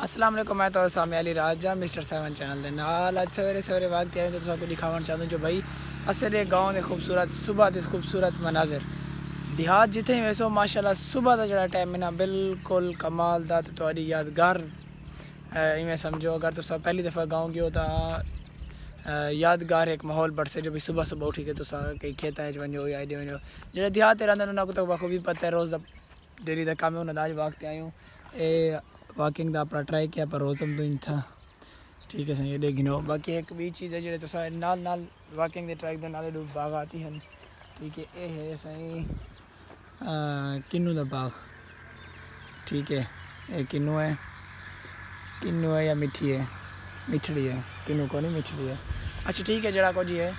अस्सलाम वालेकुम। मैं तो सामे अली राजा मिस्टर 7 चैनल दे नाल अज सवेरे सवेरे वक्त आए तो सबको दिखावन चाहूँ जो भाई असर गाँव के खूबसूरत सुबह के खूबसूरत मनाजर देहात जिथे वैसो माशाल्लाह सुबह का जड़ा टाइम है ना बिल्कुल कमाल दा तुहारी यादगार इवें समझो। अगर तुस पहली दफ़ा गाँव गयो तो यादगार एक माहौल बरसे जो भी सुबह सुबह उठी के तुस कई खेतों वजो या एडे वजो जो देहात रहते उन्होंने तो बखूबी पता है रोज़ डेली का काम है उन्होंने अज वक्त आयूँ ये वॉकिंग का अपना ट्राई किया पर रोज़ तो नहीं था। ठीक है सही ये गिनो बाकी एक भी चीज़ है जो तो नाल नाल वॉकिंग के ट्रैक के नाल बाग आती हैं। ठीक है ये है सही किन्नू का बाग। ठीक है ये किन्नू है या मिठी है मिठड़ी है किन्नू को नहीं मिठड़ी है। अच्छा ठीक है जरा को जी है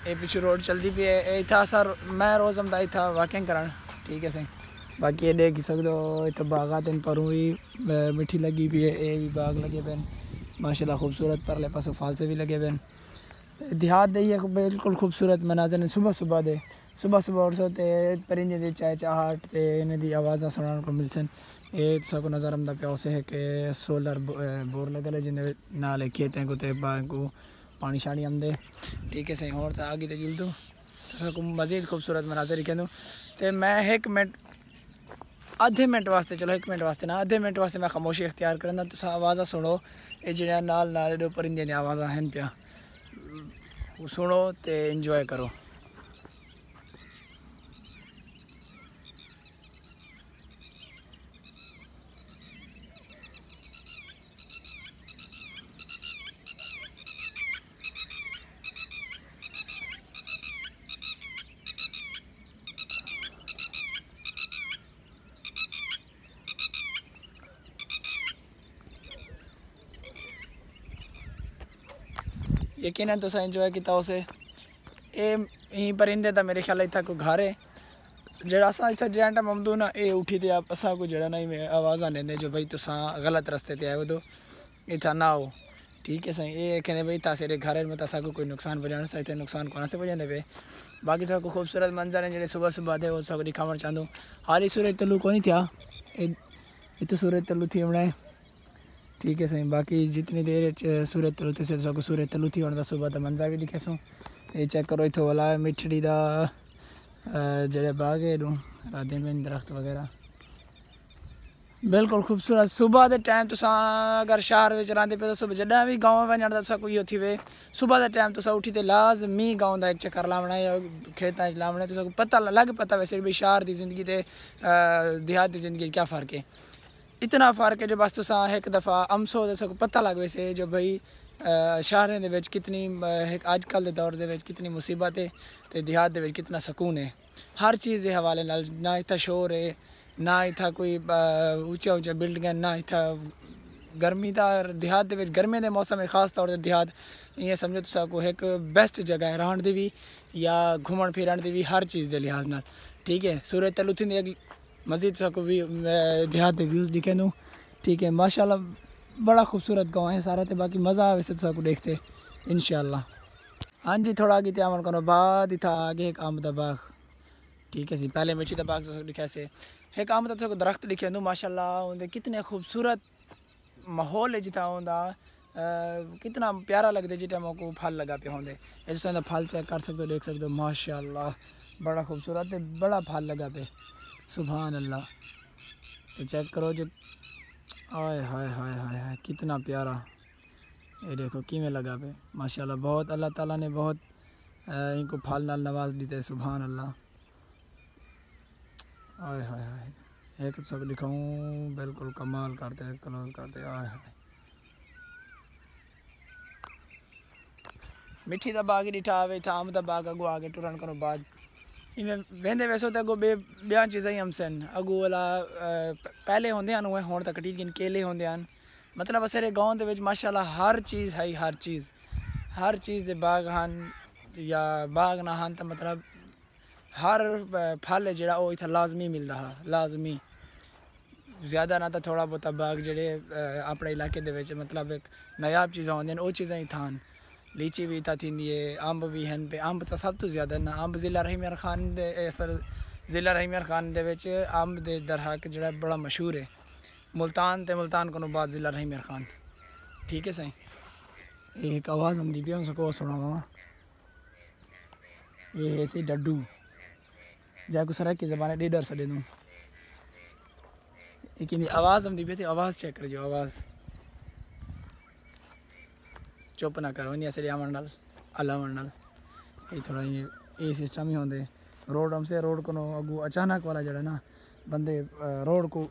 ये पिछू रोड चलती भी है इतना सर मैं रोज़ आमदा इतना वॉकिंग करान। ठीक है सही बाकी ये देख सकते हो इतना बागात इन पर भी मिठी लगी भी है ये भी बाग लगे पे माशाल्लाह खूबसूरत परले पासों फाल से भी लगे पे देहात दे बिल्कुल खूबसूरत मनाजर ने सुबह सुबह उठ सोते परिंदे की चाय चाहट ते इन्हें दी आवाज़ सुनने को मिल सन। ये सबको नज़र आमदा पे उसे है कि सोलर बोर लगल है जिन्हें नाले खेतें को ते बाग को पानी शानी आमदे। ठीक है सही और तो आगे तो जुल दूँ तो मज़ीद खूबसूरत मनाजर कहूँ तो मैं एक मिनट आधे मिनट वास्ते चलो एक मिनट वास्ते ना आधे मिनट वास्ते मैं खामोशी इख्तियार करना तुस आवाज़ा सुनो ये जो नाल नाल परिंदे दी आवाज़ा हैं पिया सुनो तो इंजॉय करो। यकीनन तुस इंजॉय किया उसे ये परिंदे तो मेरे ख्याल इतना कोई घर है जरा असा इतना जैन टाइम आमदू ना ये उठी तो असा को जरा ना आवाज़ आने जो भाई तुस गलत रस्ते ते आए तो इतना ना हो। ठीक है सही ये कहते भाई तासेरे घर में तसा को कोई नुकसान बजाने से इतने नुकसान कौन से बजाने पे बाकी सब को खूबसूरत मंजर है जो सुबह सुबह दे वो सब दिखावन चाहूँ। हारी सूरज तलू को नहीं था ये तो सूरज तलू थी हमने। ठीक है सही बाकी जितनी देर सूरज तलू थे सबको सूरज तलू थी होने सुबह का मंजर भी दिखे सो ये चेक करो इतो वाला मिठड़ी का जड़े बाग है राधे में दरख्त वगैरह बिल्कुल खूबसूरत सुबह के टाइम तुस अगर शहर में रहते पे तो सुबह जहाँ भी गाँव वजन तो को यो थी वे सुबह के टाइम तुस उठी तो लाजमी गाँव का एक चक्कर लावना या खेतों लावना तो पता लग पता वैसे भी शहर की जिंदगी ते देहात की जिंदगी क्या फ़र्क है इतना फ़र्क है जो बस तुस एक दफ़ा अमसो तो पता लग वैसे जो भाई शहरों के कितनी अजकल के दौर के कितनी मुसीबत है तो देहात के कितना सुकून है हर चीज़ के हवाले नाल ना इतना शोर है ना इतना कोई ऊंचा ऊंचा बिल्डिंग ना इतना गर्मी का देहात के गर्मी के मौसम में खास तौर पर देहात ये समझो तो एक बेस्ट जगह है रहने की भी या घूमन फिरन की भी हर चीज़ के लिहाज नाल। ठीक है सूरज तलू थी मज़ीद को भी देहात के व्यूज़ दिखे दूँ। ठीक है माशाल्लाह बड़ा खूबसूरत गाँव है सारा तो बाकी मज़ा वैसे तो सबको देखते इंशाल्लाह। हाँ जी थोड़ा आगे त्यावन करो बाद था आगे एक आम का बाग। ठीक है जी पहले मिर्ची का बाग तो लिखा से एक आम का दरख्त लिखे दूँ माशाल्लाह उनके कितने खूबसूरत माहौल है जितना उनका कितना प्यारा लगता है जितना को फल लगा पे होंगे ऐसे फल चेक कर सकते हो देख सकते हो माशाल्लाह बड़ा खूबसूरत है बड़ा फल लगा पे सुभान अल्लाह। तो चेक करो जो आय हाय हाय हाय हाय कितना प्यारा ये देखो किमें लगा पे माशाल्लाह बहुत अल्लाह ताला ने बहुत इनको फल नाल नवाज दी है सुभान अल्लाह। आय हाय हाय एक सब दिखाऊँ बिल्कुल कमाल करते आय हाय मिठी का बाग डिठा आवे था आम का बाग अगो आगे टुरन करो बाद इवें वेंदे वैसो तो अगो बिया चीज़ा ही हम सन अगो वाला पहले होंगे हैं उहे होने तक ठीक केले होंगे हैं मतलब असरे गाँव के माशाल्लाह हर चीज़ है हर चीज़ के बाग हैं या बाग ना हैं तो मतलब हर फल है जोड़ा वो इतना लाजमी मिलता है लाजमी ज़्यादा ना तो थोड़ा बहुत बाग जोड़े अपने इलाके के मतलब एक नायाब चीज़ा होंगे वो चीज़ा ही थान लीची भी इतना थी है अंब भी हैं पे अंब तो सब तो ज़्यादा ना अंब ज़िला रहीम खान सर ज़िला रहीम खान अंब के दरहक जोड़ा बड़ा मशहूर है मुल्तान को बाद ज़िला रही मेर खान। ठीक है सही। एक आवाज़ आती पी उसको सुना वहाँ ये ऐसे डड्डू जाको सर की ज़बान डेडर सॾे दूँ लेकिन आवाज़ आती पी थी। आवाज़ चेक कर जो आवाज़ चुप ना करो नहीं असली मंडल अला मंडल ये थोड़ा ये सिस्टम ही होंगे रोड हमसे रोड को अगू अचानक वाला जड़ा ना बंदे रोड को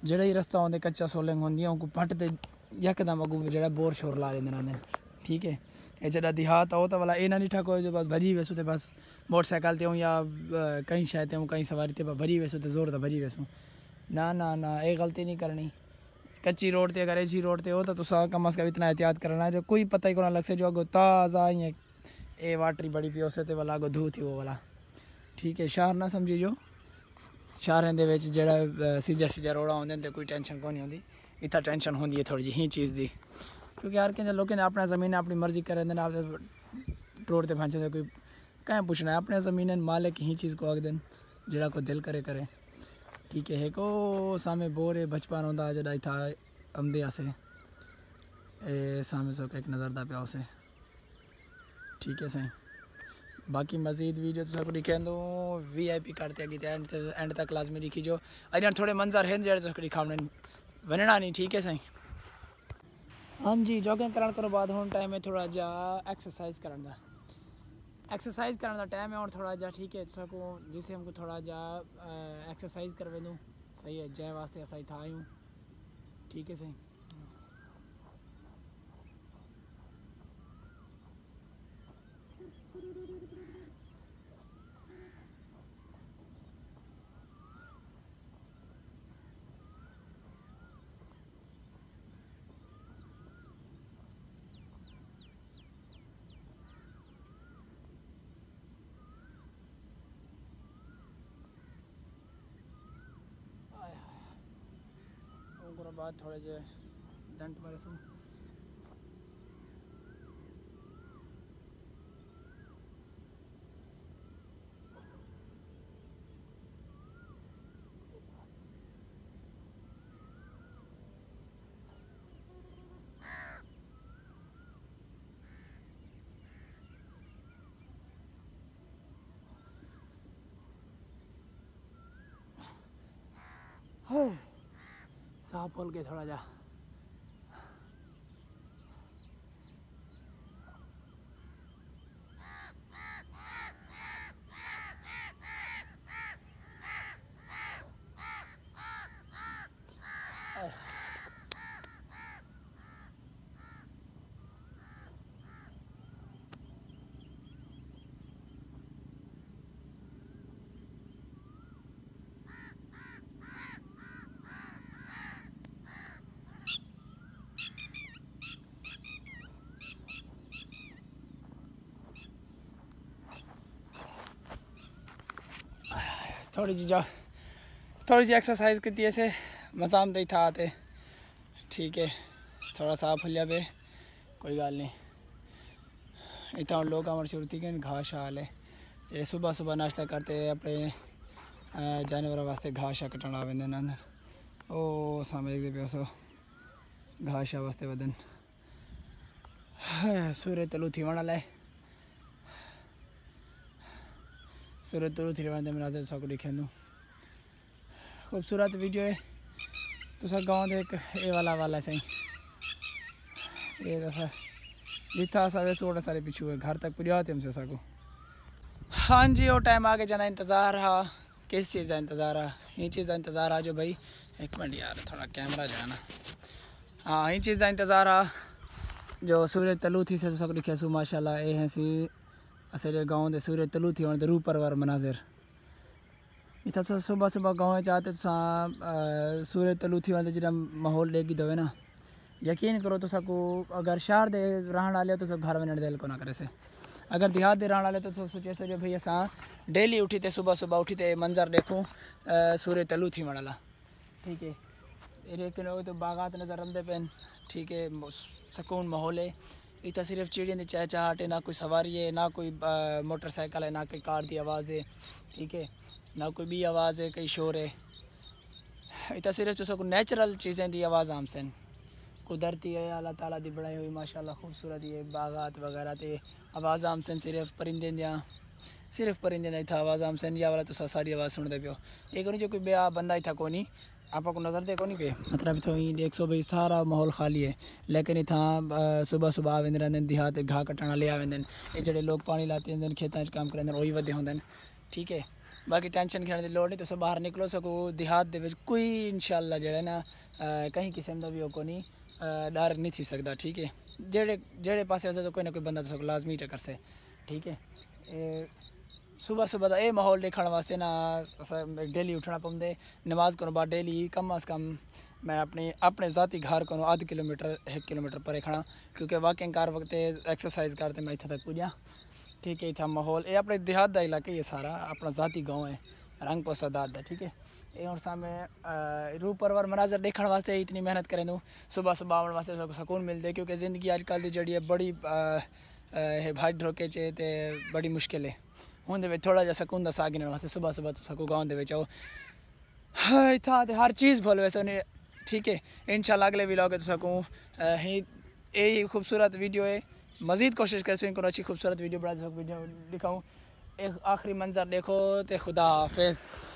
जड़ा ही रास्ता होंगे कच्चा सोलिंग होंगी उनको पट ते यकदम अगू जड़ा बोर शोर ला देंगे ना। ठीक है ये जड़ा देहात हो तो वाला ये ना नहीं ठको जो बस भरी वैसू तो बस मोटरसाइकिल ते हूँ या कहीं शायद ते हूँ कहीं सवारी ते भरी वैसू तो जोर तो भरी वैसू ना ना ना ये गलती नहीं करनी। कच्ची रोड ते अगर ऐसी रोड ते हो तो कम अज़ कम इतना एहतियात करना है जो कोई पता ही को ना लग से जो अगो ताज़ा ही ए वाटरी बड़ी पी उस वाला अगो धू थी वो वाला। ठीक है शहर ना समझी जो शहरें दे विच जेड़ा सीधा सीधा रोड़ा होंदे ते कोई टेंशन कोनी होंदी इतना टेंशन होंदी है थोड़ी जी ही चीज़ दी क्योंकि यार कहीं लोगों ने अपना ज़मीन अपनी मर्जी करे रोड ते पहुँचे कोई कहीं पूछना है अपने ज़मीन मालिक ही चीज़ को आग देन जरा को दिल करे करे। ठीक है को सामे बोरे बचपन होंदा जड़ा था अमदे आसे ए सामे सो एक नज़र दा पे उसे। ठीक है सही बाकी मज़ीद वीडियो तो दिखे दो VIP करते एंड तक लाजमी दिखी जो अगर थोड़े मंजर हैं जड़े दिखाने वनना नहीं। ठीक है सही हाँ जी जॉगिंग करने को बाद हम टाइम है थोड़ा जा एक्सरसाइज करने का टाइम है और थोड़ा जा। ठीक है तो जिसे हमको थोड़ा जा एक्सरसाइज करवे दूँ सही है जय वास्ते असा ही था आयूँ। ठीक है सही बाद थोड़े जे डंट मारे सुन साफ खोल के थोड़ा जा थोड़ी जी एक्सरसाइज की ऐसे मज़ा ही था आते। ठीक है थोड़ा साफ लिया पे कोई गल नहीं इतना लोग हमारे शुरू थी कि घास शाल है जो सुबह सुबह नाश्ता करते अपने जानवर वास्ते घास शा कटन आ वेंदे अंदर ओ समझ पे सो घास शा वास्ते वदन सूर्य तलू थी वण लाए सूर्य तलू थी वण मनाजर सब दिखेंदू खूबसूरत वीडियो है तो सब गाँव दे एक ए वाला सही ये दफा जितना सारे थोड़ा सारे पिछू है घर तक पुजा हमसे सको। हाँ जी वो टाइम आगे जाना इंतज़ार है किस चीज़ का इंतज़ार है ये चीज़ का इंतज़ार है जो भाई एक मिनट यार थोड़ा कैमरा जो है ना हाँ ये चीज़ का इंतज़ार है जो सूर्य तलू थी से सब दिखे सू माशाल्लाह ये हैं सी असेरे गाँव दे सूर्य तलू थी वहाँ रू परवर मनाजिर इतना तो सुबह सुबह गाँव चाहते तो सूर्य तलू थी वहाँ जो माहौल लेगी दवे ना यकीन करो तो सबको अगर शहर दे रहने वाले तो सब घर में दिल को ना करे से अगर देहात दे रहने वाले तो सोचे सो जो भाई असा डेली उठी थे सुबह सुबह उठी थे मंजर देखूँ सूर्य तलू थी मड़ाला। ठीक है लेकिन तो बागात नज़र आते पेन। ठीक है सुकून माहौल है इतना सिर्फ चिड़िया की चहचहाट है ना कोई सवारी है ना कोई मोटरसाइकिल है ना कोई कार की आवाज़ है। ठीक है ना कोई भी आवाज़ है कहीं शोर है इतना सिर्फ तो सबको नेचुरल चीज़ें दी आवाज़ आम सन कुदरती है अल्लाह ताला दी बनाई हुई माशाल्लाह खूबसूरत ये बागात वगैरह ते आवाज़ आम सन सिर्फ परिंदे दियाँ सिर्फ परिंदे दा इतना आवाज़ आम सन या वाला तो सारी आवाज़ सुनते पियो ये कोनी जो कोई बया बंदा इतना कोनी आपको नज़र दे कोनी पे मतलब तो देख सो भाई सारा माहौल खाली है लेकिन इतना सुबह सुबह आवेंदे रहंदे देहात घाह कटण ले आवेंदे ये जड़े लोग पानी लाते हैं खेतों काम करेंदे वही वधे होंदे ठीक है बाकी टेंशन खिलने की लोड़ नहीं तुम बाहर निकलो सको देहात दे विच कोई इंशाल्लाह जो है ना कहीं किस्म का भी हो कोनी डर नहीं थी सकता ठीक है जेड़े जेड़े पासे तो कोई ना कोई बंदा तो लाजमी टकर से ठीक है सुबह सुबह का यह माहौल देखने वास्ते ना डेली उठना पौंदे नमाज करो बाद डेली कम अज़ कम मैं अपने ज़ाती घर को आध किलोमीटर 1 किलोमीटर परे खड़ा क्योंकि वॉकिंग कर वक्त एक्सरसाइज करते मैं इतना तक पुजा ठीक है इतना माहौल ये अपने देहात का इलाका ये सारा अपना ज़ाती गाँव है रंग पोसा दाद है ठीक है ये और सामने रूप परवर मनाजर देखने वास्ते इतनी मेहनत करें दूँ सुबह सुबह आने वास्ते सुकून मिलते क्योंकि ज़िंदगी अजकल की जी बड़ी भाई ढोके चे तो बड़ी मुश्किल है उनके थोड़ा जहा सकून का साह गिनने वास्ते सुबह सुबह तो सकूँ गाँव के आओ इतना हर चीज़ भूल वैसे उन्हें ठीक है इंशाल्लाह अगले व्लॉग तो सकूँ यही खूबसूरत वीडियो है मज़ीद कोशिश कर इनको अच्छी खूबसूरत वीडियो बना सकूँ वीडियो दिखाऊँ एक आखिरी मंजर देखो तो खुदा हाफिज़।